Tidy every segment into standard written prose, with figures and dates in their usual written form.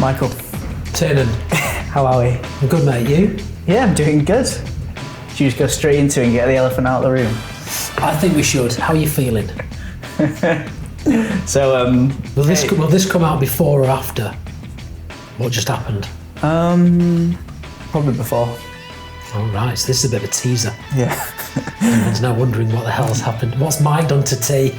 Michael. Tiernan. How are we? I'm good, mate. You? Yeah, I'm doing good. Should you just go straight into it and get the elephant out of the room? I think we should. How are you feeling? So, will this come out before or after what just happened? Probably before. All right, so this is a bit of a teaser. Yeah. Everyone's now wondering what the hell's happened. What's Mike done to tea?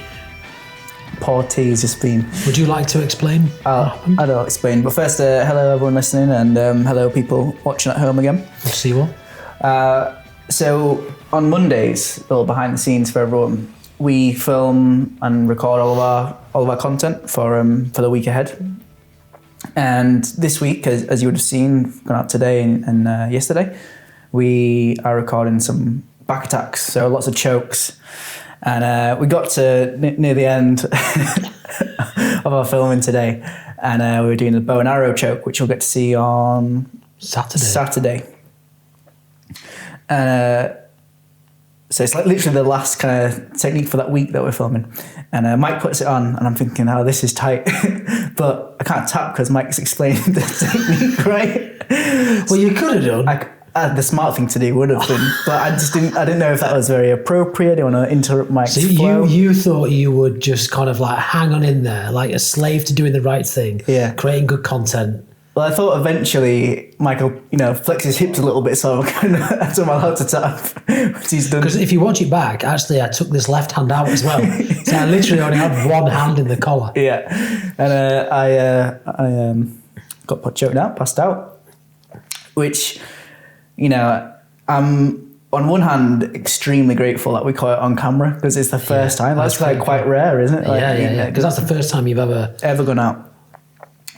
Poor tea has just been... Would you like to explain? I'll explain. But first, hello everyone listening, and hello people watching at home again. Good to see you all. So on Mondays, a little behind the scenes for everyone, we film and record all of our content for the week ahead. And this week, as you would have seen, gone out today and yesterday, we are recording some back attacks, so lots of chokes. And we got to near the end of our filming today, and we were doing the bow and arrow choke, which you'll get to see on Saturday. And so it's like literally the last kind of technique for that week that we're filming. And Mike puts it on, and I'm thinking, oh, this is tight. But I can't tap because Mike's explaining the technique, right? Well, you could have done. The smart thing to do would have been, but I didn't know if that was very appropriate. I didn't want to interrupt Mike's flow. You thought you would just kind of like hang on in there, like a slave to doing the right thing, creating good content. Well, I thought eventually Michael, flex his hips a little bit, so I'm allowed to tap, which he's done. Because if you watch it back, actually, I took this left hand out as well, so I literally only had one hand in the collar. Yeah, and I got choked out, passed out, which. I'm on one hand extremely grateful that we caught it on camera because it's the first time. That's quite rare, isn't it? Because that's the first time you've ever gone out.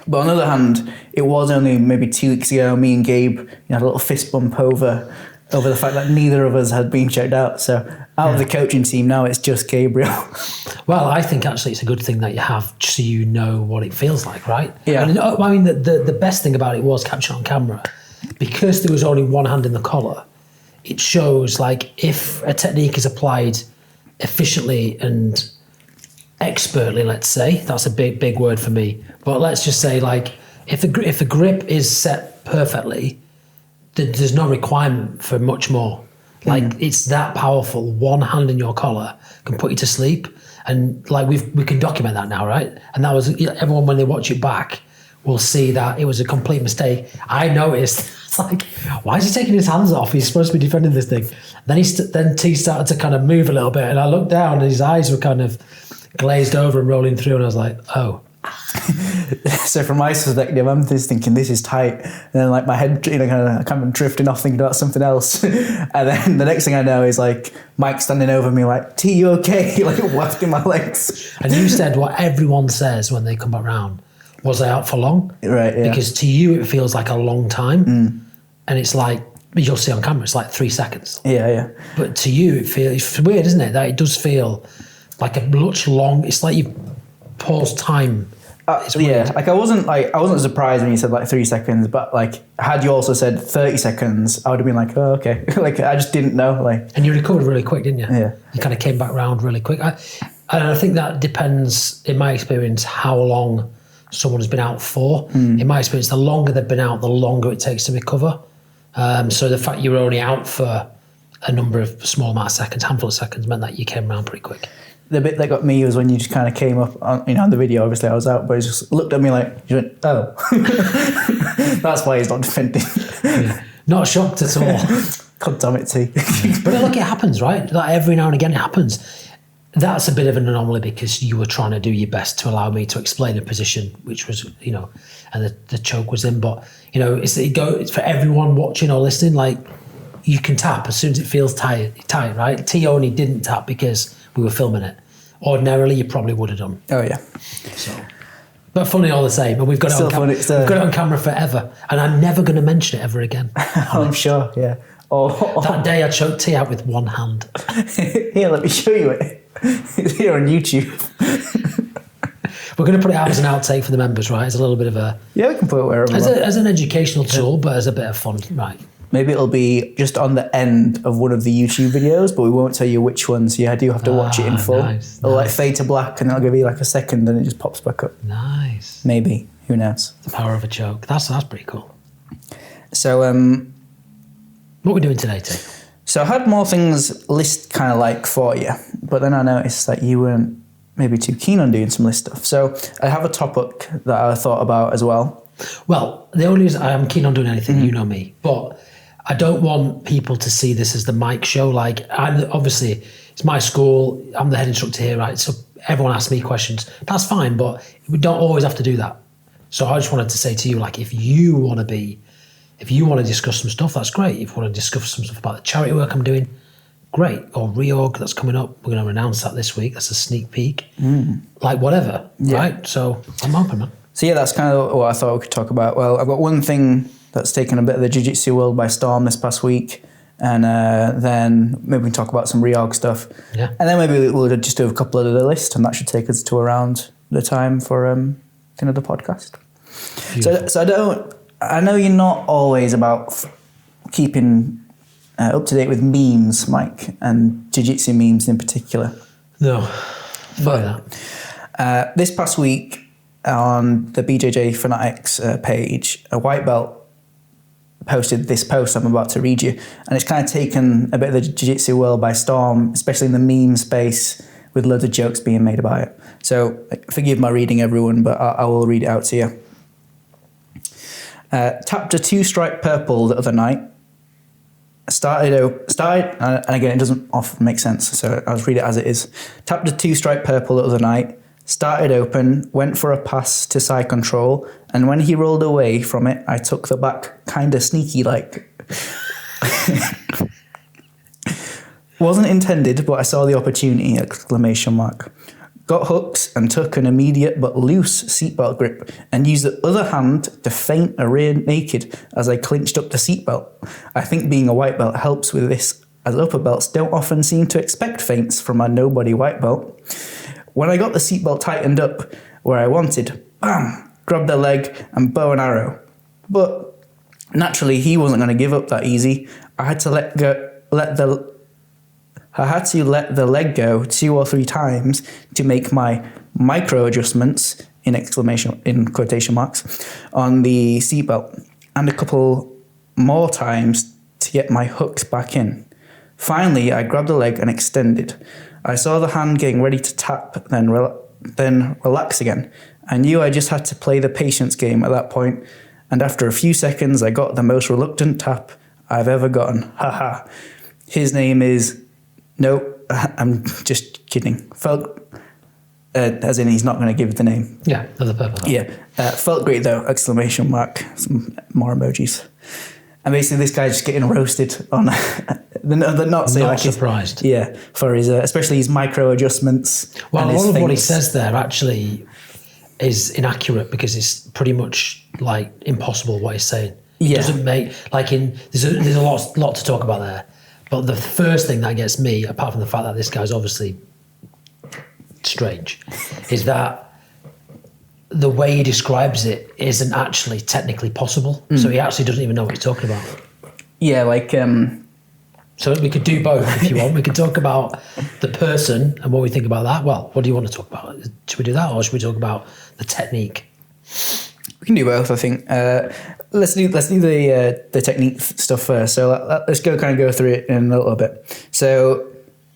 But on the other hand, it was only maybe 2 weeks ago. Me and Gabe had a little fist bump over the fact that neither of us had been checked out. So out of the coaching team now, it's just Gabriel. Well, I think actually it's a good thing that you have, so you know what it feels like, right? Yeah. I mean, the best thing about it was captured on camera. Because there was only one hand in the collar, it shows like if a technique is applied efficiently and expertly, let's say, that's a big word for me. But let's just say like if the grip is set perfectly, there's no requirement for much more. Like it's that powerful. One hand in your collar can put you to sleep, and like we can document that now, right? And that was everyone when they watch it back. Will see that it was a complete mistake. I noticed, it's like, why is he taking his hands off? He's supposed to be defending this thing. Then T started to kind of move a little bit, and I looked down, and his eyes were kind of glazed over and rolling through, and I was like, oh. So from my perspective, I'm just thinking this is tight, and then like my head, kind of drifting off, thinking about something else, and then the next thing I know is like Mike standing over me, like, "T, you okay?" Like wafting my legs. And you said what everyone says when they come back round. Was I out for long? Right, yeah. Because to you, it feels like a long time. And it's like, you'll see on camera, it's like 3 seconds. Yeah. But to you, it's weird, isn't it? That it does feel like a much long, it's like you've paused time. Like I wasn't surprised when you said like 3 seconds, but like had you also said 30 seconds, I would have been like, oh, okay. Like I just didn't know. And you recovered really quick, didn't you? Yeah. You kind of came back round really quick. And I think that depends, in my experience, how long someone has been out for. In my experience, the longer they've been out, the longer it takes to recover. So the fact you were only out for a small amount of seconds, handful of seconds, meant that you came around pretty quick. The bit that got me was when you just kind of came up on the video. Obviously, I was out, but he just looked at me like, he went, "Oh." That's why he's not defending. Yeah. Not shocked at all. God damn it, T. But look, it happens, right? Like every now and again, it happens. That's a bit of an anomaly because you were trying to do your best to allow me to explain a position, which was, and the choke was in. But, it's for everyone watching or listening, like you can tap as soon as it feels tight, right? T only didn't tap because we were filming it. Ordinarily, you probably would have done. Oh, yeah. So, but funny all the same. And we've got it on camera. We've got it on camera forever. And I'm never going to mention it ever again. I'm sure, yeah. That day I choked T out with one hand. Here, let me show you it. It's here on YouTube. We're going to put it out as an outtake for the members, right? It's a little bit of a... Yeah, we can put it wherever as an educational tool, but as a bit of fun, right? Maybe it'll be just on the end of one of the YouTube videos, but we won't tell you which one, so you do have to watch it in full. Nice, it'll like fade to black, and it'll give you like a second, and it just pops back up. Nice. Maybe. Who knows? The power of a joke. That's pretty cool. So, what are we doing today, Tim? So I had more things list kind of like for you, but then I noticed that you weren't maybe too keen on doing some list stuff. So I have a topic that I thought about as well. Well, the only reason I am keen on doing anything, you know me, but I don't want people to see this as the Mike show. Like, obviously, it's my school. I'm the head instructor here, right? So everyone asks me questions. That's fine, but we don't always have to do that. So I just wanted to say to you, like, if you want to discuss some stuff, that's great. If you want to discuss some stuff about the charity work I'm doing, great. Or reorg that's coming up. We're going to announce that this week. That's a sneak peek. Like, whatever, right? So I'm open, man. So yeah, that's kind of what I thought we could talk about. Well, I've got one thing that's taken a bit of the jiu-jitsu world by storm this past week. And then maybe we can talk about some reorg stuff. Yeah. And then maybe we'll just do a couple of the list, and that should take us to around the time for kind of the podcast. So I know you're not always about keeping up to date with memes, Mike, and jiu-jitsu memes in particular. No, but this past week on the BJJ Fanatics page, a white belt posted this post I'm about to read you, and it's kind of taken a bit of the jiu-jitsu world by storm, especially in the meme space, with loads of jokes being made about it. So forgive my reading, everyone, but I will read it out to you. Tapped a 2-stripe purple the other night. Started, and again, it doesn't often make sense, so I'll just read it as it is. Tapped a 2-stripe purple the other night. Started open, went for a pass to side control, and when he rolled away from it, I took the back, kinda sneaky like. Wasn't intended, but I saw the opportunity! ! Got hooks and took an immediate but loose seatbelt grip and used the other hand to feint a rear naked as I clinched up the seatbelt. I think being a white belt helps with this, as upper belts don't often seem to expect feints from a nobody white belt. When I got the seatbelt tightened up where I wanted, bam, grabbed the leg and bow and arrow. But naturally, he wasn't going to give up that easy. I had to let the leg go 2 or 3 times to make my micro adjustments in quotation marks on the seatbelt, and a couple more times to get my hooks back in. Finally, I grabbed the leg and extended. I saw the hand getting ready to tap, then relax again. I knew I just had to play the patience game at that point, and after a few seconds, I got the most reluctant tap I've ever gotten. Haha. His name is... No, I'm just kidding. As in he's not going to give the name. Yeah, the purple. Yeah. Felt great though, ! Some more emojis. And basically this guy's just getting roasted on not surprised. Yeah, for his especially his micro adjustments. Well, a lot of what he says there actually is inaccurate because it's pretty much like impossible what he's saying. It doesn't make there's a lot to talk about there. But the first thing that gets me, apart from the fact that this guy's obviously strange, is that the way he describes it isn't actually technically possible. So he actually doesn't even know what he's talking about. Yeah, So we could do both if you want. We could talk about the person and what we think about that. Well, what do you want to talk about? Should we do that, or should we talk about the technique? We can do both, I think. Let's do the technique stuff first. So let's go through it in a little bit. So,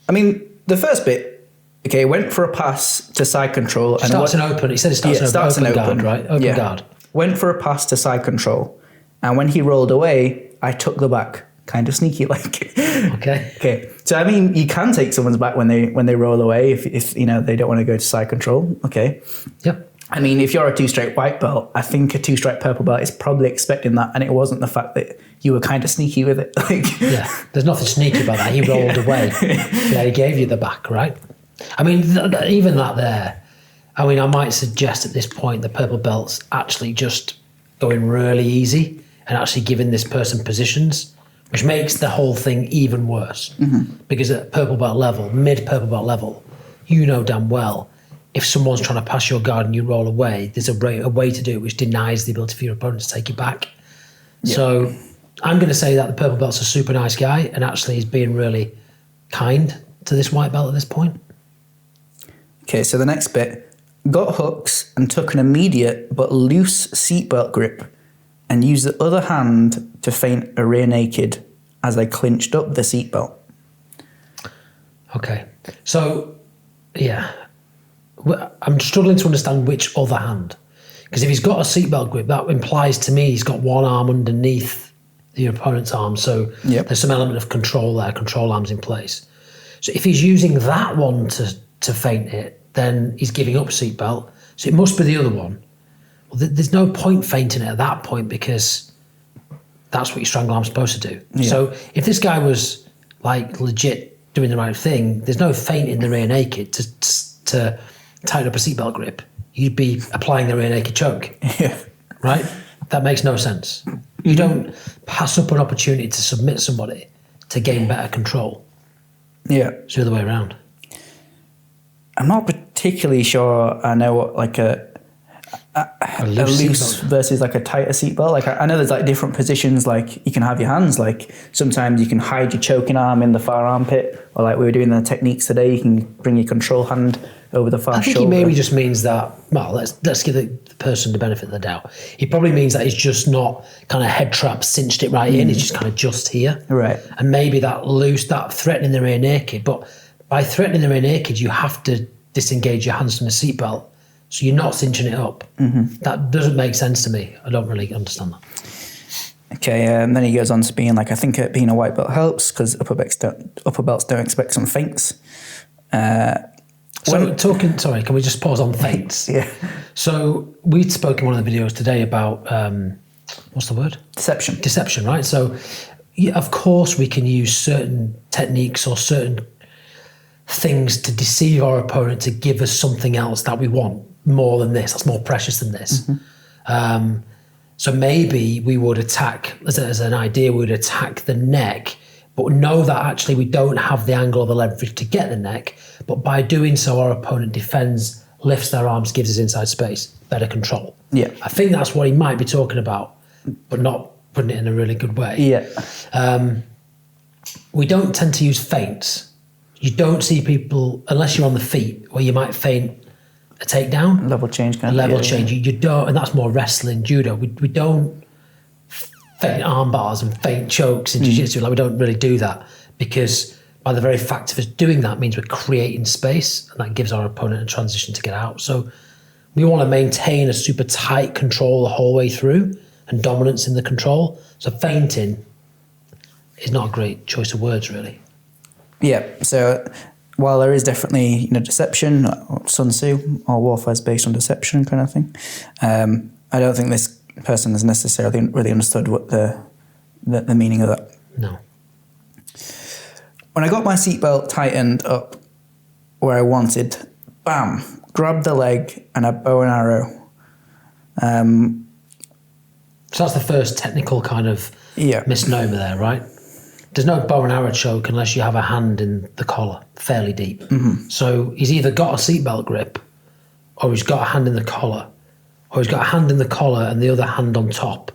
I mean, the first bit, okay, went for a pass to side control. And starts an open. He said it starts an open guard, right? Open guard. Went for a pass to side control, and when he rolled away, I took the back, kind of sneaky like. Okay. So I mean, you can take someone's back when they roll away if you know they don't want to go to side control. Okay. Yep. I mean, if you're a 2-stripe white belt, I think a 2-stripe purple belt is probably expecting that, and it wasn't the fact that you were kind of sneaky with it. Yeah, there's nothing sneaky about that. He rolled away. Yeah, he gave you the back, right? I mean, even that there. I mean, I might suggest at this point the purple belt's actually just going really easy and actually giving this person positions, which makes the whole thing even worse. Mm-hmm. Because at purple belt level, mid purple belt level, you know damn well, if someone's trying to pass your guard and you roll away, there's a way to do it which denies the ability for your opponent to take it back. Yeah. So I'm going to say that the purple belt's a super nice guy and actually is being really kind to this white belt at this point. Okay, so the next bit, got hooks and took an immediate but loose seatbelt grip and used the other hand to feint a rear naked as I clinched up the seatbelt. Okay. So, yeah. I'm struggling to understand which other hand. Because if he's got a seatbelt grip, that implies to me he's got one arm underneath the opponent's arm. So there's some element of control there, control arms in place. So if he's using that one to feint it, then he's giving up seatbelt. So it must be the other one. Well, there's no point feinting it at that point because that's what your strangle arm's supposed to do. Yeah. So if this guy was like legit doing the right thing, there's no feinting the rear naked to tighten up a seatbelt grip. You'd be applying the rear naked choke. Yeah. Right? That makes no sense. You don't pass up an opportunity to submit somebody to gain better control. Yeah. It's the other way around. I'm not particularly sure I know what like a loose versus like a tighter seatbelt. Like I know there's like different positions. Like you can have your hands. Like sometimes you can hide your choking arm in the far armpit, or like we were doing the techniques today, you can bring your control hand over the far shoulder. I think he maybe just means that. Well, let's give the person the benefit of the doubt. He probably means that he's just not kind of head trap cinched it right in. It's just kind of just here, right? And maybe that loose, that threatening the rear naked. But by threatening the rear naked, you have to disengage your hands from the seatbelt. So you're not cinching it up. Mm-hmm. That doesn't make sense to me. I don't really understand that. Okay, and then he goes on to being like, I think being a white belt helps because upper belts don't expect some feints. Sorry, can we just pause on feints? Yeah. So we'd spoken in one of the videos today about, what's the word? Deception. Deception, right? So of course we can use certain techniques or certain things to deceive our opponent to give us something else that we want more than this, that's more precious than this. Mm-hmm. So maybe we would attack, as an idea, we would attack the neck, but know that actually we don't have the angle or the leverage to get the neck, but by doing so our opponent defends, lifts their arms, gives us inside space, better control. Yeah. I think that's what he might be talking about, but not putting it in a really good way. Yeah. We don't tend to use feints. You don't see people, unless you're on the feet, where you might feint a takedown. Level change. Level change. You don't, and that's more wrestling, judo. We don't feint arm bars and feint chokes in jiu-jitsu. Like we don't really do that because by the very fact of us doing that means we're creating space and that gives our opponent a transition to get out. So we want to maintain a super tight control the whole way through and dominance in the control. So feinting is not a great choice of words, really. Yeah, so while there is definitely deception, Sun Tzu, all warfare is based on deception kind of thing, I don't think this person has necessarily really understood what the meaning of that. No. When I got my seatbelt tightened up where I wanted, bam, grabbed the leg and a bow and arrow. So that's the first technical kind of misnomer there, right? There's no bow and arrow choke unless you have a hand in the collar, fairly deep. Mm-hmm. So he's either got a seatbelt grip, or he's got a hand in the collar, or he's got a hand in the collar and the other hand on top,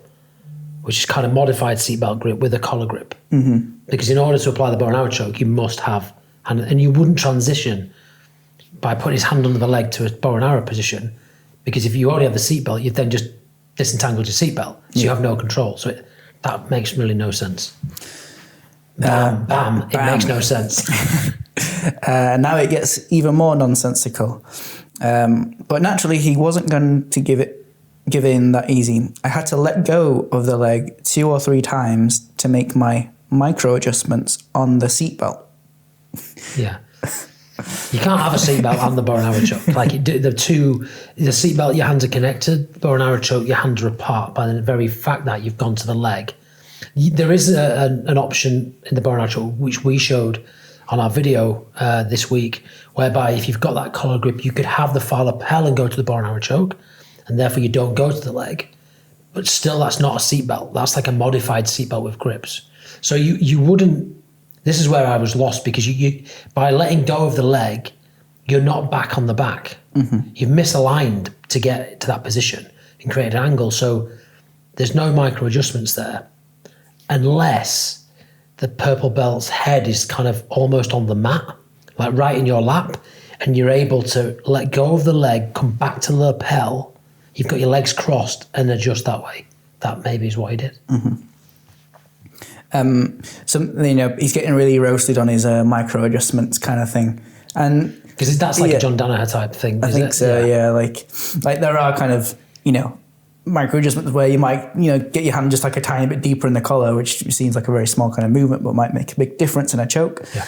which is kind of modified seatbelt grip with a collar grip. Mm-hmm. Because in order to apply the bow and arrow choke, you must have hand, and you wouldn't transition by putting his hand under the leg to a bow and arrow position, because if you already have the seatbelt, you've then just disentangled your seatbelt, so you have no control. So that makes really no sense. Bam. It makes no sense. Now it gets even more nonsensical. But naturally, he wasn't going to give in that easy. I had to let go of the leg 2 or 3 times to make my micro adjustments on the seatbelt. Yeah. You can't have a seatbelt and the bow and arrow choke. Like the seatbelt, your hands are connected. The bow and arrow choke, your hands are apart by the very fact that you've gone to the leg. There is an option in the bow and arrow choke, which we showed on our video this week, whereby if you've got that collar grip, you could have the far lapel and go to the bow and arrow choke, and therefore you don't go to the leg. But still, that's not a seatbelt. That's like a modified seatbelt with grips. So you wouldn't. This is where I was lost, because you by letting go of the leg, you're not back on the back. Mm-hmm. You've misaligned to get to that position and create an angle. So there's no micro adjustments there, unless the purple belt's head is kind of almost on the mat, like right in your lap, and you're able to let go of the leg, come back to the lapel, you've got your legs crossed and adjust that way. That maybe is what he did. So, he's getting really roasted on his micro adjustments kind of thing. And because that's like a John Danaher type thing. I think so, yeah. Like there are kind of, micro adjustments where you might, get your hand just like a tiny bit deeper in the collar, which seems like a very small kind of movement, but might make a big difference in a choke. Yeah.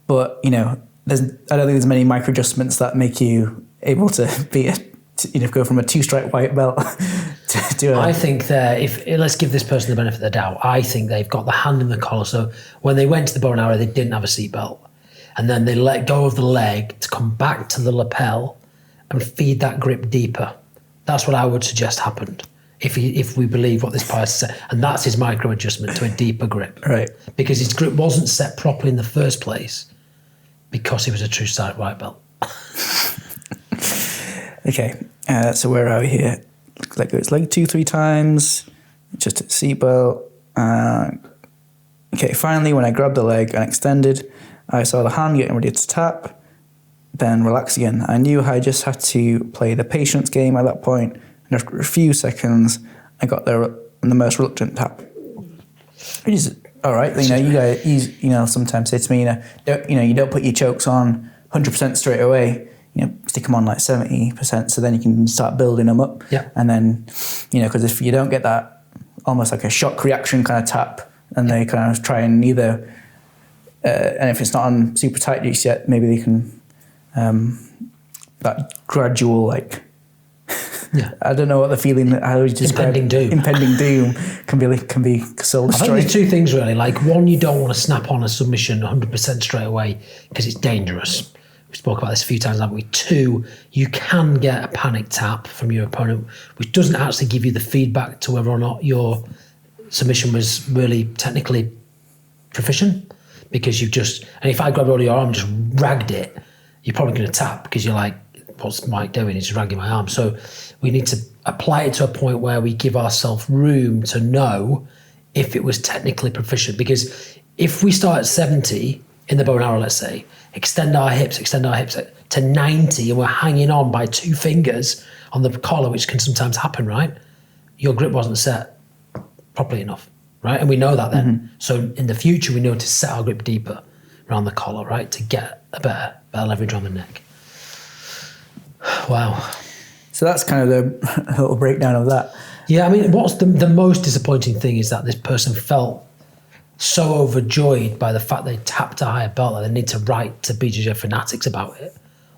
But, I don't think there's many micro adjustments that make you able to be go from a 2-stripe white belt to I think let's give this person the benefit of the doubt. I think they've got the hand in the collar. So when they went to the bow and arrow, they didn't have a seatbelt. And then they let go of the leg to come back to the lapel and feed that grip deeper. That's what I would suggest happened if we believe what this person said. And that's his micro adjustment to a deeper grip. Right. Because his grip wasn't set properly in the first place because he was a true stripe white belt. Okay, so where are we here? Let go its leg 2-3 times, just a seatbelt. Okay, finally, when I grabbed the leg and extended, I saw the hand getting ready to tap, then relax again. I knew I just had to play the patience game at that point, and after a few seconds, I got there on the most reluctant tap. Which is all right. You guys, sometimes say to me, you don't put your chokes on 100% straight away. Stick them on like 70%, so then you can start building them up. Yeah. And then, because if you don't get that almost like a shock reaction kind of tap, and they kind of try and either, and if it's not on super tight just yet, maybe they can, that gradual like, I don't know what the feeling, how would you describe impending doom can be soul destroying. I think there's two things really. Like one, you don't want to snap on a submission 100% straight away because it's dangerous. We spoke about this a few times, haven't we? Two, you can get a panic tap from your opponent, which doesn't actually give you the feedback to whether or not your submission was really technically proficient, because and if I grabbed hold of your arm and just ragged it, you're probably going to tap because you're like, what's Mike doing? He's ragging my arm. So we need to apply it to a point where we give ourselves room to know if it was technically proficient, because if we start at 70 in the bow and arrow, let's say, extend our hips to 90 and we're hanging on by 2 fingers on the collar, which can sometimes happen, right? Your grip wasn't set properly enough, right? And we know that then. Mm-hmm. So in the future, we know to set our grip deeper around the collar, right? To get a better leverage on the neck. Wow. So that's kind of the little breakdown of that. Yeah, I mean, what's the most disappointing thing is that this person felt so overjoyed by the fact they tapped a higher belt that they need to write to BJJ fanatics about it.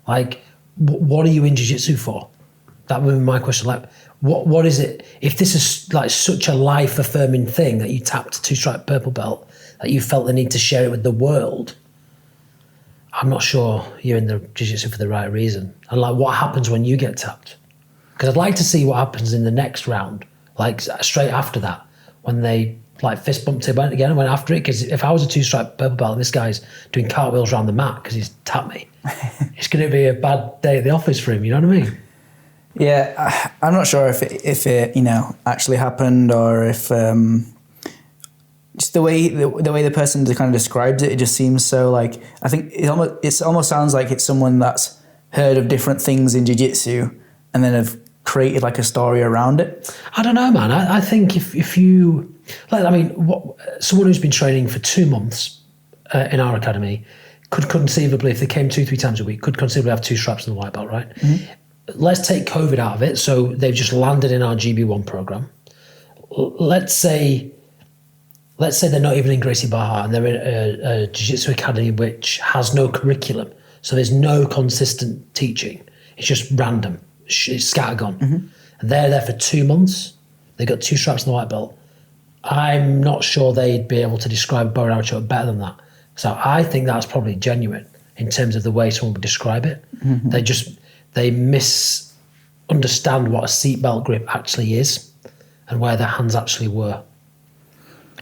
Like, what are you in jiu-jitsu for? That would be my question. Like, what is it? If this is like such a life-affirming thing that you tapped a 2-stripe purple belt, that you felt the need to share it with the world, I'm not sure you're in the jiu-jitsu for the right reason. And like, what happens when you get tapped? Because I'd like to see what happens in the next round, like straight after that, when they like fist bumped it again and went after it. Because if I was a 2-stripe purple belt and this guy's doing cartwheels around the mat because he's tapped me, it's going to be a bad day at the office for him. You know what I mean? Yeah, I'm not sure if it actually happened, or if just the way the person kind of describes it just seems so like, I think it almost sounds like it's someone that's heard of different things in jiu-jitsu and then have created like a story around it. I don't know, man. I think if you, like, I mean, someone who's been training for 2 months in our academy could conceivably, if they came 2-3 times a week, could conceivably have 2 straps in the white belt, right? Mm-hmm. Let's take COVID out of it. So they've just landed in our GB1 program. Let's say they're not even in Gracie Barra and they're in a jiu-jitsu academy which has no curriculum. So there's no consistent teaching. It's just random. It's scattergun. Mm-hmm. And they're there for 2 months. They got 2 straps in the white belt. I'm not sure they'd be able to describe a bow and arrow choke better than that. So I think that's probably genuine in terms of the way someone would describe it. Mm-hmm. They misunderstand what a seatbelt grip actually is and where their hands actually were.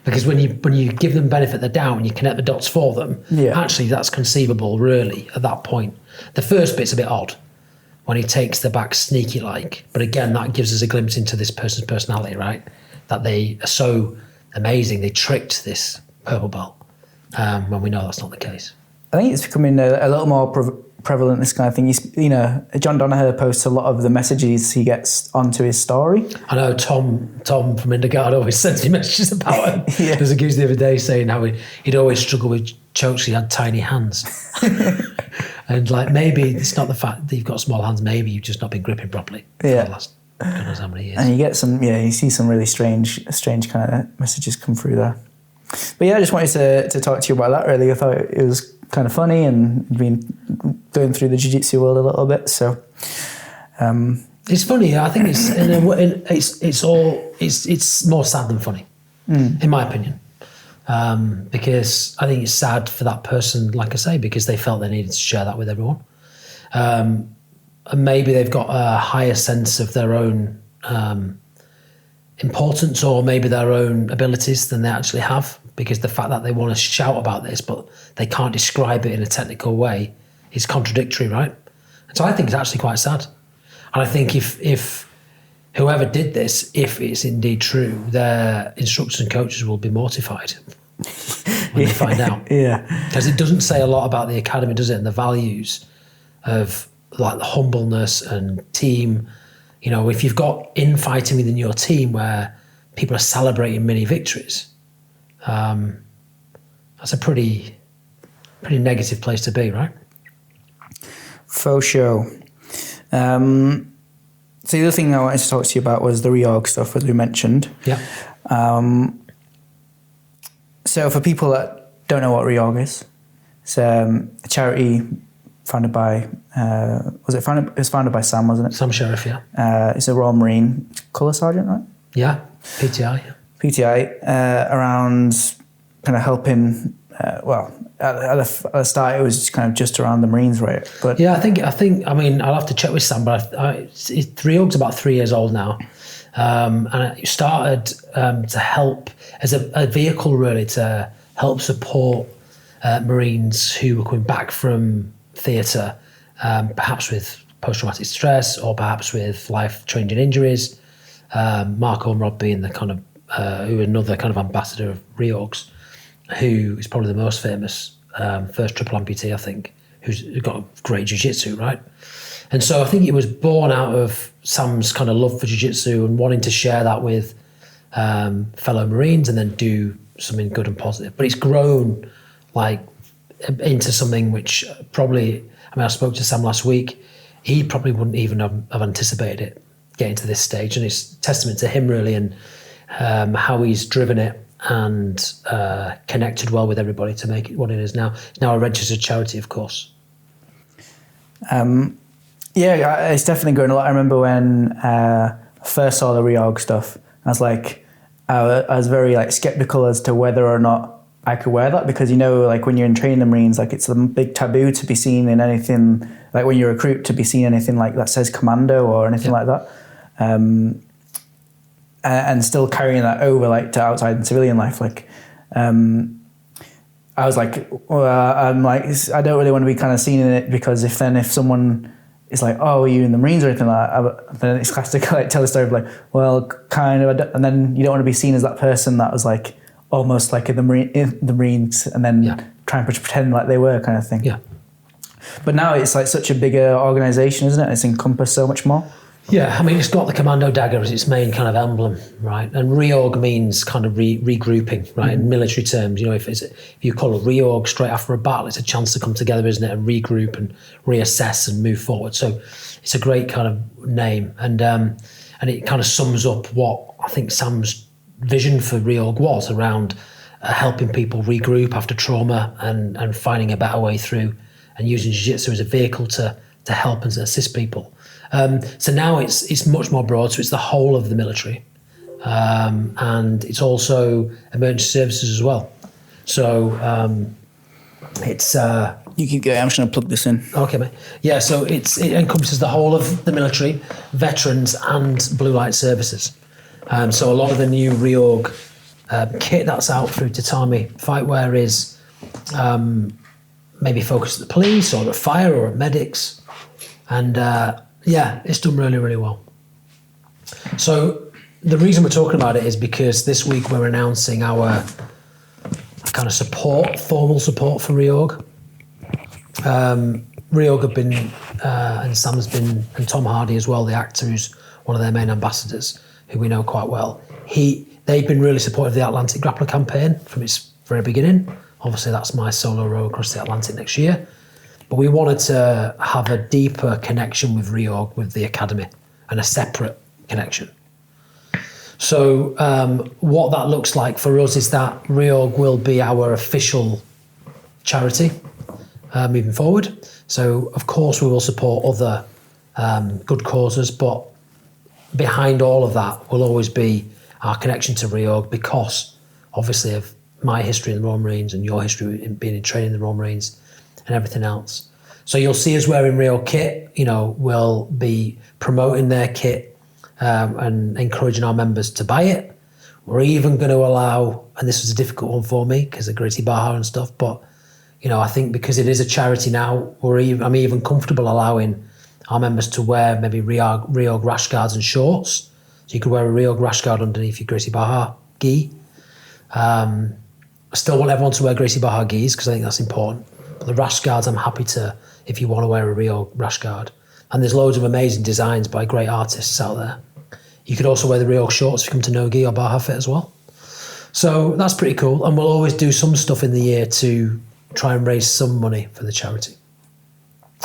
Because when you give them benefit of the doubt and you connect the dots for them, actually that's conceivable really at that point. The first bit's a bit odd when he takes the back sneaky like, but again, that gives us a glimpse into this person's personality, right? That they are so amazing, they tricked this purple belt when we know that's not the case. I think it's becoming a little more prevalent, this kind of thing. John Donaher posts a lot of the messages he gets onto his story. I know Tom from Indegard always sends me messages about him. Yeah. There's a geezer the other day saying how he'd always struggle with chokes. He had tiny hands. And like, maybe it's not the fact that you've got small hands, maybe you've just not been gripping properly for the last God knows how many years. And you get you see some really strange kind of messages come through there. But yeah, I just wanted to talk to you about that really. I thought it was kind of funny and been going through the jiu-jitsu world a little bit, so it's funny. I think it's more sad than funny, in my opinion, because I think it's sad for that person, like I say, because they felt they needed to share that with everyone, and maybe they've got a higher sense of their own importance or maybe their own abilities than they actually have, because the fact that they want to shout about this but they can't describe it in a technical way is contradictory, right? And so I think it's actually quite sad. And I think if whoever did this, if it's indeed true, their instructors and coaches will be mortified when they find out. Yeah. Because it doesn't say a lot about the academy, does it? And the values of like the humbleness and team. You know, if you've got infighting within your team where people are celebrating mini victories, that's a pretty negative place to be, right? For sure. So the other thing I wanted to talk to you about was the reorg stuff, as we mentioned. Yeah. So for people that don't know what reorg is, it's a charity founded by, it was founded by Sam, wasn't it? Sam Sheriff, yeah. It's a Royal Marine Colour Sergeant, right? Yeah, PTI. Yeah. PTI, around kind of helping, at the start it was kind of just around the Marines, right? But yeah, I think. I mean, I'll have to check with Sam, but reorg's about 3 years old now, and it started to help as a vehicle really to help support Marines who were coming back from theatre, perhaps with post-traumatic stress or perhaps with life-changing injuries. Marco and Rob being the kind of who are another kind of ambassador of reorgs, who is probably the most famous first triple amputee, I think, who's got a great jiu-jitsu, right? And so I think it was born out of Sam's kind of love for jiu-jitsu and wanting to share that with fellow Marines and then do something good and positive. But it's grown like into something which probably, I spoke to Sam last week, he probably wouldn't even have anticipated it getting to this stage. And it's testament to him really and how he's driven it and connected well with everybody to make it what it is now. It's now a registered charity, of course. Yeah, it's definitely grown a lot. I remember when I first saw the reorg stuff, I was like, I was very like skeptical as to whether or not I could wear that, because like when you're in training the Marines, like it's a big taboo to be seen in anything, like when you recruit, to be seen anything like that says commando or anything like that. And still carrying that over like to outside in civilian life, like I was like, well, I'm like, I don't really want to be kind of seen in it, because if someone is like, oh, are you in the Marines or anything like that, then it's classic to like tell the story of like, well, kind of, and then you don't want to be seen as that person that was like almost like in the Marines and then try and pretend like they were, kind of thing. Yeah. But now it's like such a bigger organisation, isn't it? It's encompassed so much more. Yeah, I mean, it's got the commando dagger as its main kind of emblem, right? And reorg means kind of regrouping, right? In military terms, if you call a reorg straight after a battle, it's a chance to come together, isn't it? And regroup and reassess and move forward. So it's a great kind of name. And it kind of sums up what I think Sam's vision for reorg was around helping people regroup after trauma and finding a better way through and using jiu-jitsu as a vehicle to help and to assist people. So now it's much more broad, so it's the whole of the military. And it's also emergency services as well. So it's... You keep going, I'm just going to plug this in. Okay, mate. Yeah, so it encompasses the whole of the military, veterans and blue light services. So a lot of the new reorg kit that's out through Tatami Fightwear is maybe focused at the police or at fire or at medics. And it's done really, really well. So the reason we're talking about it is because this week we're announcing our kind of formal support for reorg. Ryog have been, and Sam's been, and Tom Hardy as well, the actor who's one of their main ambassadors, who we know quite well. They've been really supportive of the Atlantic Grappler campaign from its very beginning. Obviously, that's my solo row across the Atlantic next year. But we wanted to have a deeper connection with Ryog, with the Academy, and a separate connection. So what that looks like for us is that Ryog will be our official charity moving forward. So, of course, we will support other good causes, but behind all of that will always be our connection to Ryog, because, obviously, of my history in the Royal Marines and your history in being in training in the Royal Marines and everything else. So you'll see us wearing Ryog kit. We'll be promoting their kit and encouraging our members to buy it. We're even going to allow, and this was a difficult one for me because of Gracie Barra and stuff, but I think because it is a charity now, I'm even comfortable allowing our members to wear maybe Ryog rash guards and shorts. So you could wear a Ryog rash guard underneath your Gracie Barra gi. I still want everyone to wear Gracie Barra gis because I think that's important. But the rash guards, I'm happy to, if you want to wear a Ryog rash guard. And there's loads of amazing designs by great artists out there. You could also wear the Ryog shorts if you come to no-gi or Barra fit as well. So that's pretty cool. And we'll always do some stuff in the year to try and raise some money for the charity.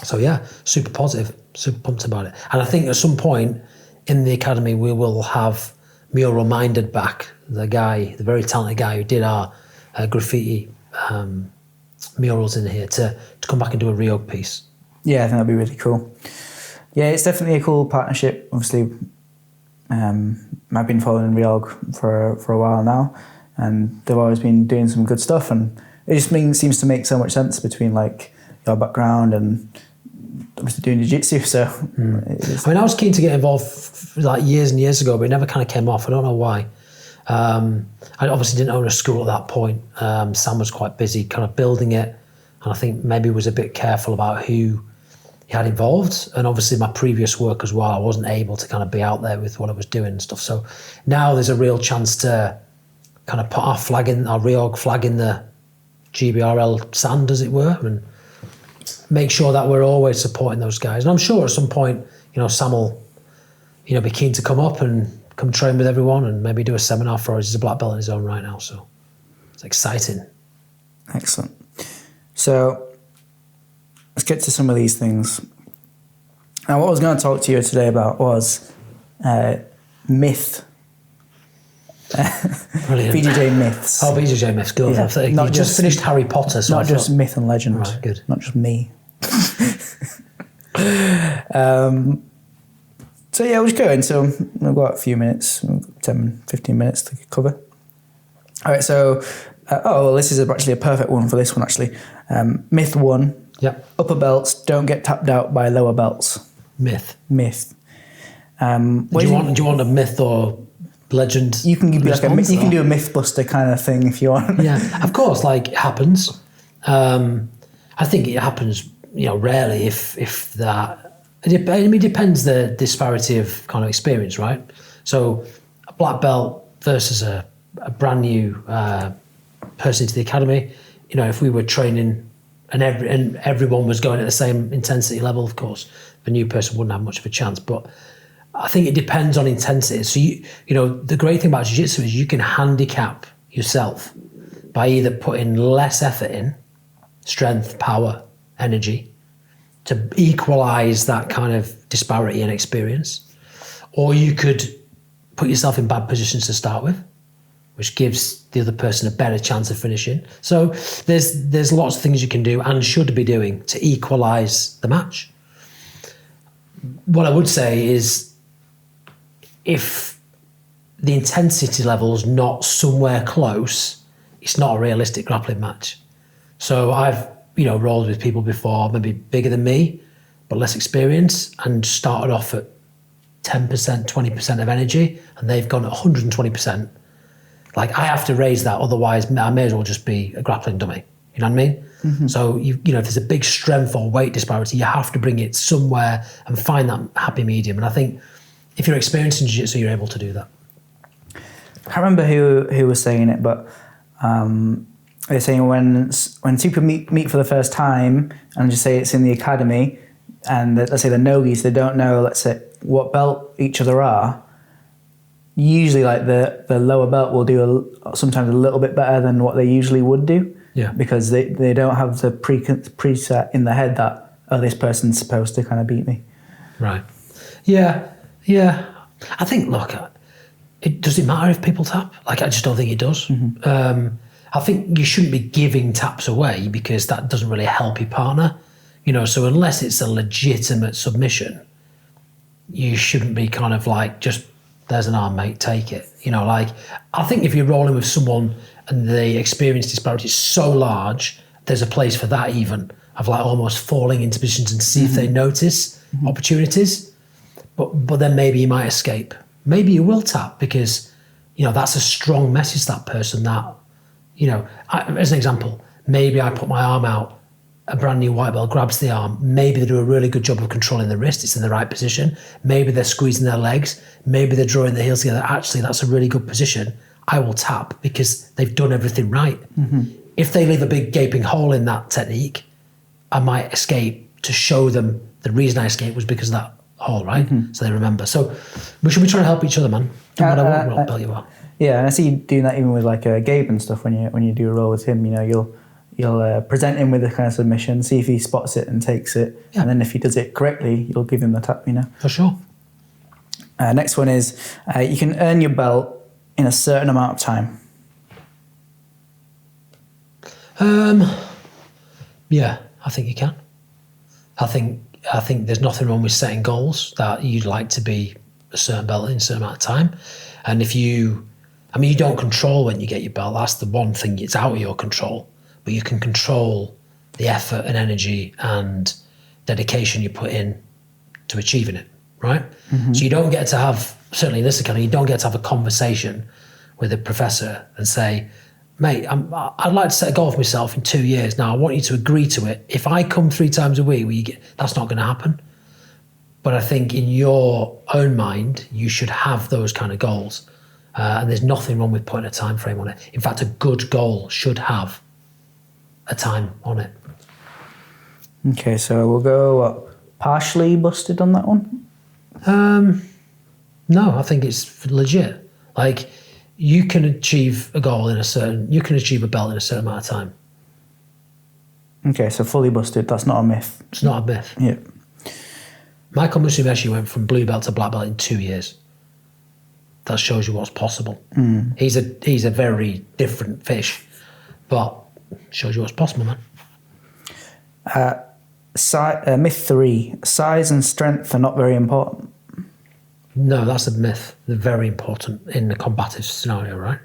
So yeah, super positive, super pumped about it. And I think at some point in the Academy, we will have Mural Minded back, the very talented guy who did our graffiti murals in here, to come back and do a Ryog piece. Yeah, I think that'd be really cool. Yeah, it's definitely a cool partnership. Obviously, I've been following Ryog for a while now, and they've always been doing some good stuff, and it just seems to make so much sense between like your background and obviously doing jiu-jitsu. So I was keen to get involved like years and years ago, but it never kind of came off. I don't know why. I obviously didn't own a school at that point. Sam was quite busy kind of building it, and I think maybe was a bit careful about who he had involved. And obviously my previous work as well, I wasn't able to kind of be out there with what I was doing and stuff. So now there's a real chance to kind of put our Ryog flag in the GBRL sand, as it were, and make sure that we're always supporting those guys. And I'm sure at some point, Sam will, be keen to come up and come train with everyone and maybe do a seminar for us. He's a black belt in his own right now, so it's exciting. Excellent. So let's get to some of these things. Now, what I was going to talk to you today about was myth. Brilliant. BJJ myths. Oh, BJJ myths, good. Yeah. You just finished Harry Potter. So not just myth and legend. Right, good. Not just me. So yeah, we'll just go in. So we've got a few minutes, 10, 15 minutes to cover. All right, so, this is actually a perfect one for this one, actually. Myth 1. Yep. Upper belts don't get tapped out by lower belts. Myth. Do you want a myth or legend? You can be like you can do a myth buster kind of thing if you want. Yeah, of course, like it happens. I think it happens, rarely if that. It depends the disparity of kind of experience, right? So a black belt versus a brand new person into the academy, if we were training and everyone was going at the same intensity level, of course, the new person wouldn't have much of a chance. But I think it depends on intensity. So the great thing about jiu-jitsu is you can handicap yourself by either putting less effort in, strength, power, energy, to equalize that kind of disparity in experience. Or you could put yourself in bad positions to start with, which gives the other person a better chance of finishing. So there's lots of things you can do and should be doing to equalize the match. What I would say is if the intensity level is not somewhere close, it's not a realistic grappling match. So I've rolled with people before, maybe bigger than me, but less experience, and started off at 10%, 20% of energy, and they've gone at 120%. Like, I have to raise that, otherwise I may as well just be a grappling dummy. You know what I mean? Mm-hmm. So, if there's a big strength or weight disparity, you have to bring it somewhere and find that happy medium. And I think if you're experienced in jiu-jitsu, you're able to do that. I can't remember who was saying it, but they're saying when two people meet for the first time, and just say it's in the academy, and let's say they're nogis, they don't know, let's say, what belt each other are. Usually, like the lower belt will do sometimes a little bit better than what they usually would do. Yeah. Because they don't have the preset in their head that, oh, this person's supposed to kind of beat me. Right. Yeah. I think, look, does it matter if people tap? Like, I just don't think it does. Mm-hmm. I think you shouldn't be giving taps away because that doesn't really help your partner. So unless it's a legitimate submission, you shouldn't be kind of like, just, there's an arm, mate, take it. Like, I think if you're rolling with someone and the experience disparity is so large, there's a place for that even, of like almost falling into positions and see if they notice opportunities. But then maybe you might escape. Maybe you will tap because, that's a strong message to that person that, as an example, maybe I put my arm out, a brand new white belt grabs the arm. Maybe they do a really good job of controlling the wrist. It's in the right position. Maybe they're squeezing their legs. Maybe they're drawing their heels together. Actually, that's a really good position. I will tap because they've done everything right. Mm-hmm. If they leave a big gaping hole in that technique, I might escape to show them the reason I escaped was because of that hole, right? Mm-hmm. So they remember. So we should be trying to help each other, man. No matter what belt you are. Yeah, and I see you doing that even with like Gabe and stuff. When you do a roll with him, you'll present him with a kind of submission, see if he spots it and takes it, and then if he does it correctly, you'll give him the tap. For sure. Next one is you can earn your belt in a certain amount of time. Yeah, I think you can. I think there's nothing wrong with setting goals that you'd like to be a certain belt in a certain amount of time. And if you don't control when you get your belt. That's the one thing, it's out of your control. But you can control the effort and energy and dedication you put in to achieving it, right? Mm-hmm. So you don't get to have, certainly in this academy, you don't get to have a conversation with a professor and say, mate, I'd like to set a goal for myself in 2 years. Now, I want you to agree to it. If I come 3 times a week, that's not going to happen. But I think in your own mind, you should have those kind of goals. And there's nothing wrong with putting a time frame on it. In fact, a good goal should have a time on it. Okay, so we'll go partially busted on that one? No, I think it's legit. Like, you can achieve a belt in a certain amount of time. Okay, so fully busted, that's not a myth. It's not a myth. Yeah. Michael Musumeshi went from blue belt to black belt in 2 years. That shows you what's possible. Mm. He's a very different fish, but shows you what's possible, man. Myth 3, size and strength are not very important. No, that's a myth. They're very important in the combative scenario, right?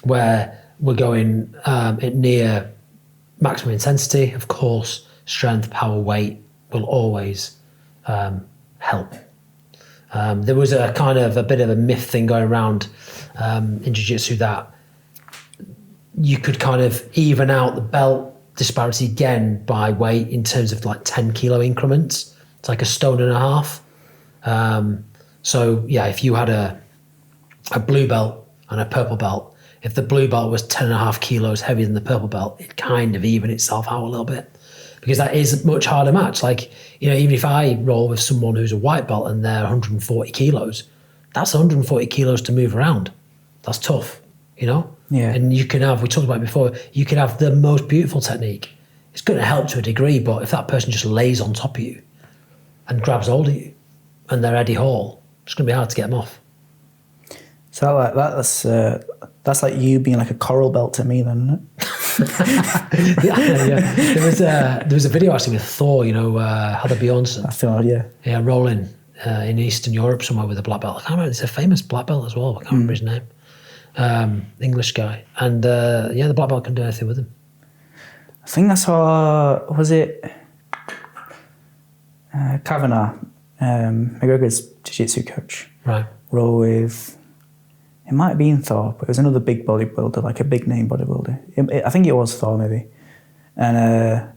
Where we're going at near maximum intensity. Of course, strength, power, weight will always help. There was a bit of a myth thing going around in jiu-jitsu that you could kind of even out the belt disparity again by weight in terms of like 10 kilo increments. It's like 1.5 stones. So yeah, if you had a blue belt and a purple belt, if the blue belt was 10.5 kilos heavier than the purple belt, it kind of even itself out a little bit, because that is a much harder match. Like, even if I roll with someone who's a white belt and they're 140 kilos, that's 140 kilos to move around. That's tough, Yeah. And you can have, we talked about it before, you can have the most beautiful technique. It's going to help to a degree, but if that person just lays on top of you and grabs hold of you and they're Eddie Hall, it's going to be hard to get them off. So like that's like you being like a coral belt to me, then, isn't it? Yeah. There was a video actually with Thor, Heather Bjornsson. I feel, yeah. Yeah, rolling in Eastern Europe somewhere with a black belt. I can't remember. It's a famous black belt as well. I can't remember his name. English guy. And the black belt can do anything with him. I think I saw, was it Kavanagh, McGregor's jiu-jitsu coach. Right. Roll with, it might have been Thor, but it was another big bodybuilder, like a big name bodybuilder. I think it was Thor, maybe. And I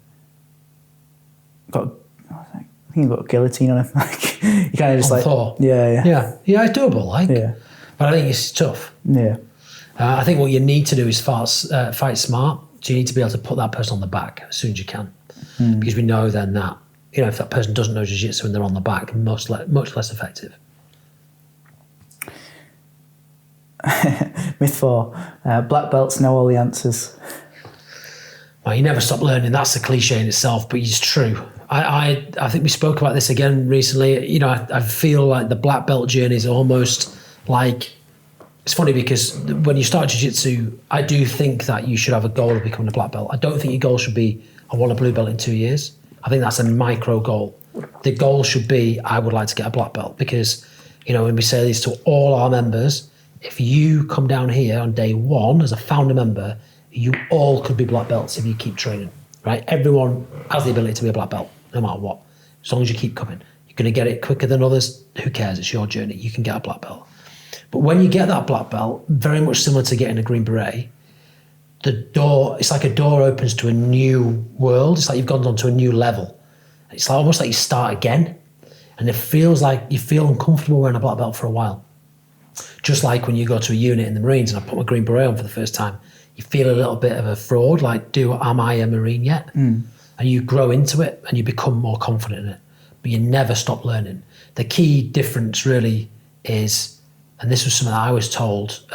think he got a guillotine on him. Like, you kind of just like, Thor. Yeah, it's doable, yeah. But I think it's tough. Yeah. I think what you need to do is fight smart. So you need to be able to put that person on the back as soon as you can. Because we know then that, if that person doesn't know jiu-jitsu and they're on the back, much less effective. Myth 4, black belts know all the answers. Well, you never stop learning. That's a cliche in itself, but it's true. I think we spoke about this again recently. I feel like the black belt journey is almost like, it's funny because when you start jiu-jitsu, I do think that you should have a goal of becoming a black belt. I don't think your goal should be, I want a blue belt in 2 years. I think that's a micro goal. The goal should be, I would like to get a black belt, because, when we say this to all our members, if you come down here on day one as a founder member, you all could be black belts if you keep training, right? Everyone has the ability to be a black belt, no matter what. As long as you keep coming. You're going to get it quicker than others. Who cares? It's your journey. You can get a black belt. But when you get that black belt, very much similar to getting a green beret, it's like a door opens to a new world. It's like you've gone on to a new level. It's like almost like you start again. And it feels like you feel uncomfortable wearing a black belt for a while. Just like when you go to a unit in the Marines and I put my green beret on for the first time, you feel a little bit of a fraud, like, am I a Marine yet? And you grow into it and you become more confident in it, but you never stop learning. The key difference really is, and this was something that I was told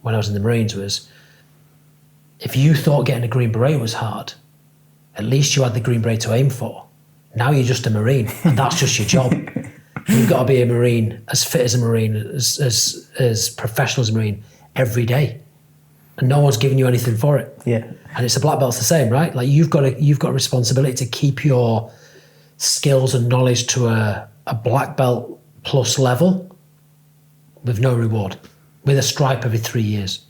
when I was in the Marines, was if you thought getting a green beret was hard, at least you had the green beret to aim for. Now you're just a Marine and that's just your job. You've got to be a Marine, as fit as a Marine, as professional as a Marine every day. And no one's giving you anything for it. Yeah. And it's a black belt's the same, right? Like you've got a responsibility to keep your skills and knowledge to a black belt plus level with no reward, with a stripe every 3 years.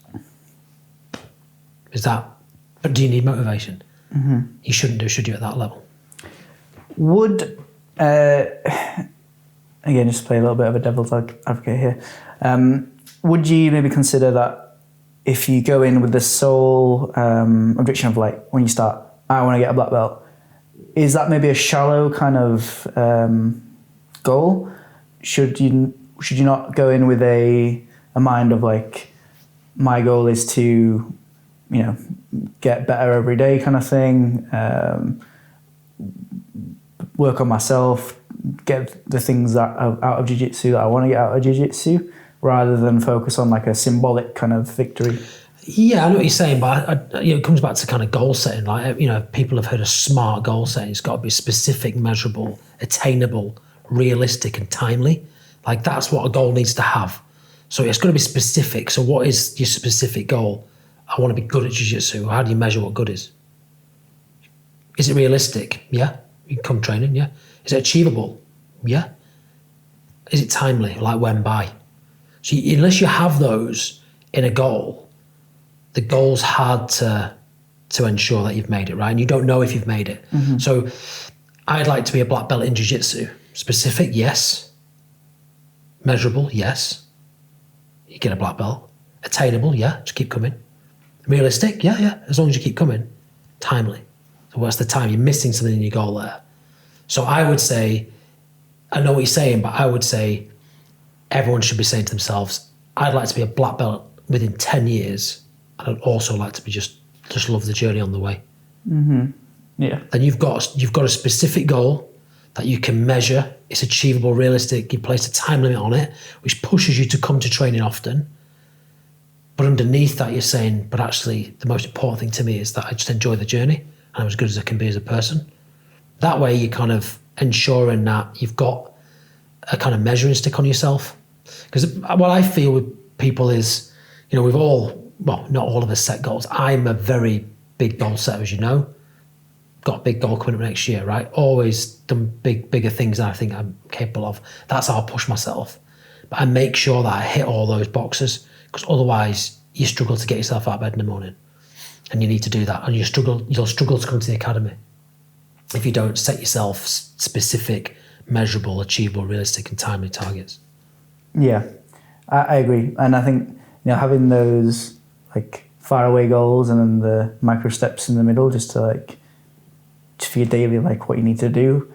But do you need motivation? You shouldn't do, should you, at that level? Would, again, just play a little bit of a devil's advocate here. Would you maybe consider that if you go in with the sole objection of, like, when you start, I want to get a black belt, is that maybe a shallow kind of goal? Should you not go in with a mind of, like, my goal is to, get better every day kind of thing, work on myself, get the things that are out of jiu-jitsu that I want to get out of jiu-jitsu, rather than focus on like a symbolic kind of victory? Yeah, I know what you're saying, but it comes back to kind of goal setting. Like, people have heard of SMART goal setting. It's got to be specific, measurable, attainable, realistic, and timely. Like, that's what a goal needs to have. So it's got to be specific. So what is your specific goal? I want to be good at jiu-jitsu. How do you measure what good is? Is it realistic? Yeah. You come training, yeah. Is it achievable? Yeah. Is it timely? Like, when by? So unless you have those in a goal, the goal's hard to ensure that you've made it, right? And you don't know if you've made it. So I'd like to be a black belt in jiu-jitsu. Specific, yes. Measurable, yes. You get a black belt. Attainable, yeah. Just keep coming. Realistic, yeah. As long as you keep coming. Timely. So what's the time? You're missing something in your goal there. So I would say, I know what you're saying, but I would say everyone should be saying to themselves, I'd like to be a black belt within 10 years. And I'd also like to be just love the journey on the way. Yeah. Then you've got a specific goal that you can measure. It's achievable, realistic. You place a time limit on it, which pushes you to come to training often. But underneath that, you're saying, but actually the most important thing to me is that I just enjoy the journey and I'm as good as I can be as a person. That way you're kind of ensuring that you've got a kind of measuring stick on yourself. Because what I feel with people is, we've all, well, not all of us set goals. I'm a very big goal setter, as you know. Got a big goal coming up next year, right? Always done bigger things than I think I'm capable of. That's how I push myself. But I make sure that I hit all those boxes, because otherwise you struggle to get yourself out of bed in the morning. And you need to do that. And you'll struggle to come to the academy if you don't set yourself specific, measurable, achievable, realistic and timely targets. Yeah, I agree. And I think, having those like far away goals and then the micro steps in the middle, just for your daily, like what you need to do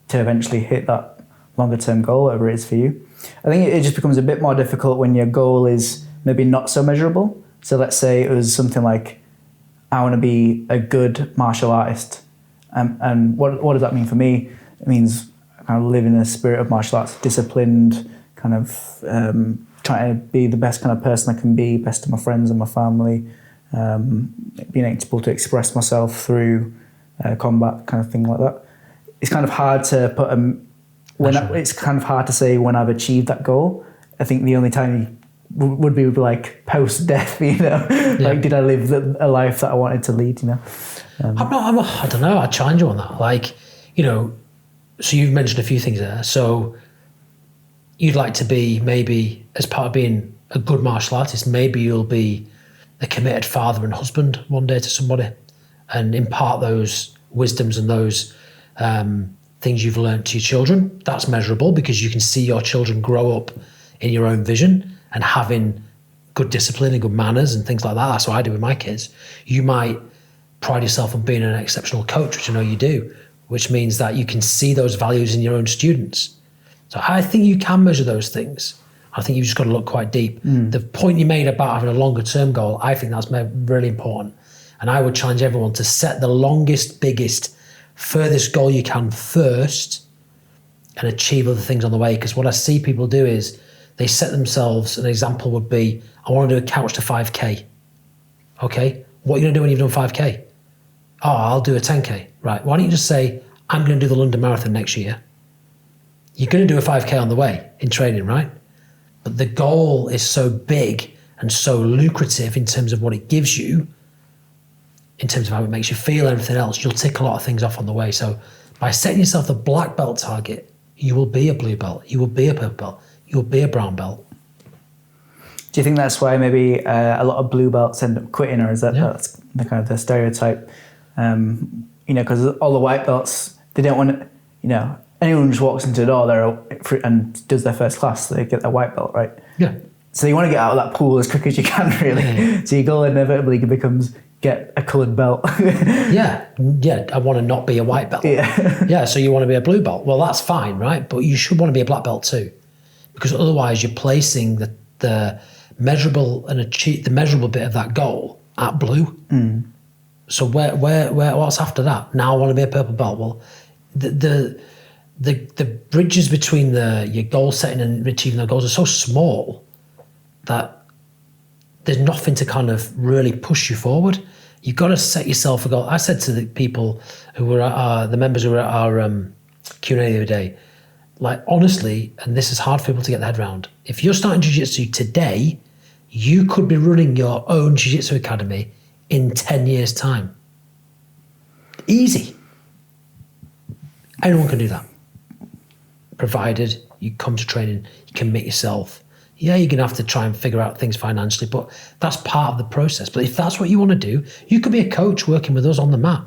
to eventually hit that longer term goal, whatever it is for you. I think it just becomes a bit more difficult when your goal is maybe not so measurable. So let's say it was something like, I want to be a good martial artist. And what does that mean for me? It means kind of living in a spirit of martial arts, disciplined, kind of trying to be the best kind of person I can be, best to my friends and my family, being able to express myself through combat, kind of thing like that. It's kind of hard to put it's kind of hard to say when I've achieved that goal. I think the only time would be like post-death, you know, like did I live a life that I wanted to lead, you know? I don't know. I challenge you on that. Like, you know, so you've mentioned a few things there. So you'd like to be, maybe as part of being a good martial artist, maybe you'll be a committed father and husband one day to somebody and impart those wisdoms and those things you've learned to your children. That's measurable because you can see your children grow up in your own vision and having good discipline and good manners and things like that. That's what I do with my kids. You might pride yourself on being an exceptional coach, which I know you do, which means that you can see those values in your own students. So I think you can measure those things. I think you've just got to look quite deep. The point you made about having a longer term goal, I think that's really important. And I would challenge everyone to set the longest, biggest, furthest goal you can first and achieve other things on the way. Because what I see people do is they set themselves, an example would be, I want to do a couch to 5K. Okay, what are you going to do when you've done 5K? Oh, I'll do a 10K. Right, why don't you just say, I'm going to do the London Marathon next year. You're going to do a 5K on the way in training, right? But the goal is so big and so lucrative in terms of what it gives you, in terms of how it makes you feel and everything else, you'll tick a lot of things off on the way. So by setting yourself the black belt target, you will be a blue belt, you will be a purple belt, you'll be a brown belt. Do you think that's why maybe a lot of blue belts end up quitting, or is that's the kind of the stereotype? You know, because all the white belts, they don't want to, you know, anyone who just walks into the door and does their first class, they get their white belt, right? Yeah. So you want to get out of that pool as quick as you can, really. Yeah. So your goal inevitably becomes get a coloured belt. Yeah, I want to not be a white belt. Yeah, so you want to be a blue belt. Well, that's fine, right? But you should want to be a black belt too, because otherwise you're placing the measurable and the measurable bit of that goal at blue. So where what's after that? Now I want to be a purple belt. Well, the bridges between your goal setting and achieving the goals are so small that there's nothing to kind of really push you forward. You've got to set yourself a goal. I said to the people who were at the members who were at our Q&A the other day, like, honestly, and this is hard for people to get their head around, if you're starting jiu-jitsu today, you could be running your own jiu-jitsu academy in 10 years' time. Easy. Anyone can do that, provided you come to training, you commit yourself. Yeah, you're going to have to try and figure out things financially, but that's part of the process. But if that's what you want to do, you could be a coach working with us on the mat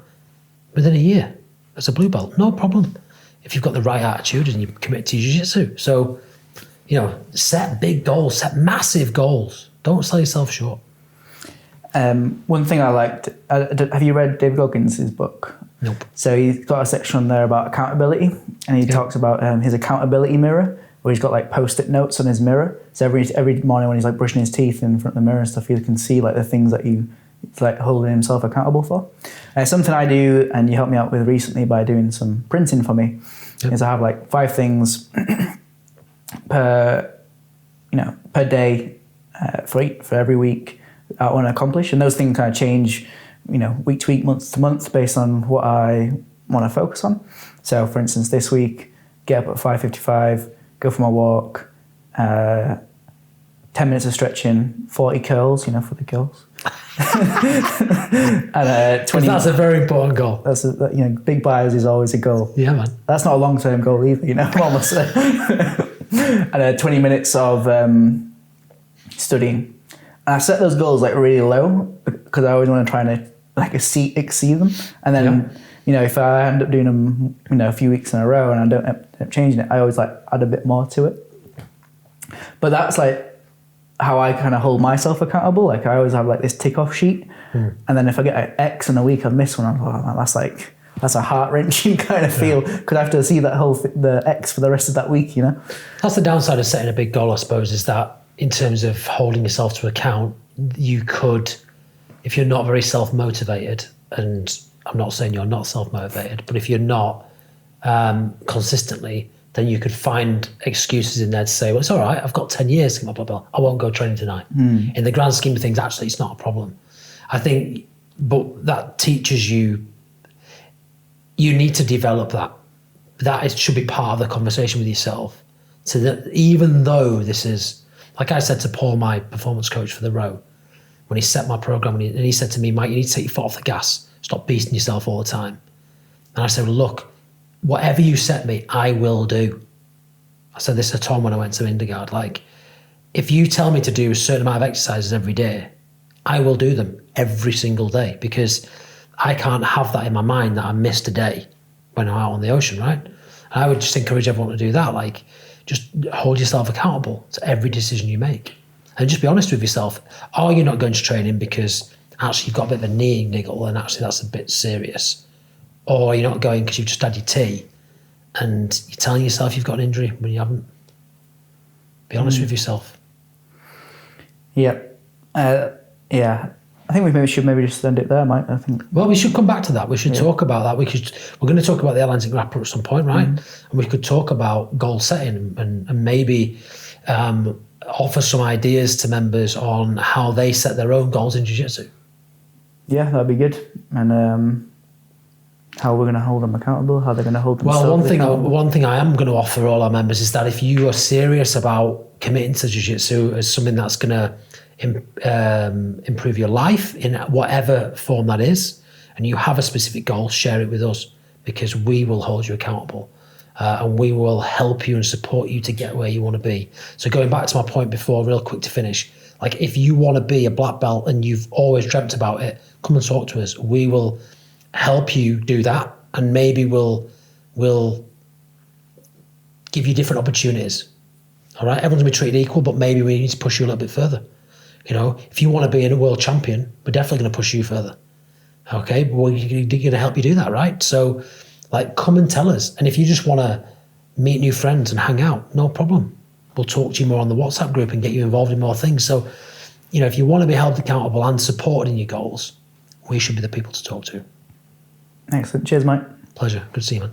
within a year as a blue belt, no problem, if you've got the right attitude and you commit to jiu-jitsu. So, you know, set big goals, set massive goals. Don't sell yourself short. One thing I liked, have you read David Goggins' book? Nope. So he's got a section on there about accountability, and he talks about his accountability mirror, where he's got like post-it notes on his mirror. So every morning when he's like brushing his teeth in front of the mirror and stuff, he can see like the things that he's like holding himself accountable for. Something I do, and you helped me out with recently by doing some printing for me, is I have like 5 things per day for every week I want to accomplish, and those things kind of change, you know, week to week, month to month, based on what I want to focus on. So, for instance, this week, get up at 5:55, go for my walk, 10 minutes of stretching, 40 curls, you know, for the girls, and 20. That's a very important goal. That's big buys is always a goal. Yeah, man. That's not a long-term goal either, you know. Almost. And 20 minutes of studying. And I set those goals like really low because I always want to try and like exceed them. And then, you know, if I end up doing them, you know, a few weeks in a row and I don't end up changing it, I always like add a bit more to it. But that's like how I kind of hold myself accountable. Like I always have like this tick off sheet. And then if I get an X in a week, I've missed one. I'm like, oh, that's a heart wrenching kind of feel because I have to see that the X for the rest of that week, you know? That's the downside of setting a big goal, I suppose, is that in terms of holding yourself to account, you could if you're not very self-motivated, and I'm not saying you're not self-motivated, but if you're not consistently, then you could find excuses in there to say, well, it's all right, I've got 10 years to get my black belt. I won't go training tonight. In the grand scheme of things, actually, it's not a problem. I think, but that teaches you, you need to develop that. That should be part of the conversation with yourself. So that even though this is, like I said to Paul, my performance coach for the row, when he set my program, and he said to me, Mike, you need to take your foot off the gas. Stop beasting yourself all the time. And I said, well, look, whatever you set me, I will do. I said this to Tom when I went to Indegard. Like, if you tell me to do a certain amount of exercises every day, I will do them every single day, because I can't have that in my mind that I missed a day when I'm out on the ocean, right? And I would just encourage everyone to do that. Like, just hold yourself accountable to every decision you make. And just be honest with yourself. Are you not going to training because actually you've got a bit of a knee niggle and actually that's a bit serious? Or you're not going because you've just had your tea and you're telling yourself you've got an injury when you haven't? Be honest with yourself. Yeah. Yeah. I think we should maybe just end it there, Mike. I think. Well, we should come back to that. We should talk about that. We're going to talk about the Atlantic Grappler at some point, right? And we could talk about goal setting and maybe offer some ideas to members on how they set their own goals in jiu-jitsu. Yeah, that'd be good. And how we're going to hold them accountable, how they're going to hold themselves accountable. One thing I am going to offer all our members is that if you are serious about committing to jiu-jitsu as something that's going to improve your life in whatever form that is, and you have a specific goal, share it with us, because we will hold you accountable and we will help you and support you to get where you want to be. So going back to my point before, real quick to finish, like if you want to be a black belt and you've always dreamt about it, come and talk to us. We will help you do that, and maybe we'll give you different opportunities. All right, everyone's gonna be treated equal, but maybe we need to push you a little bit further. You know, if you want to be a world champion, we're definitely going to push you further. Okay, but we're going to help you do that, right? So, like, come and tell us. And if you just want to meet new friends and hang out, no problem. We'll talk to you more on the WhatsApp group and get you involved in more things. So, you know, if you want to be held accountable and supported in your goals, we should be the people to talk to. Excellent. Cheers, Mike. Pleasure. Good to see you, man.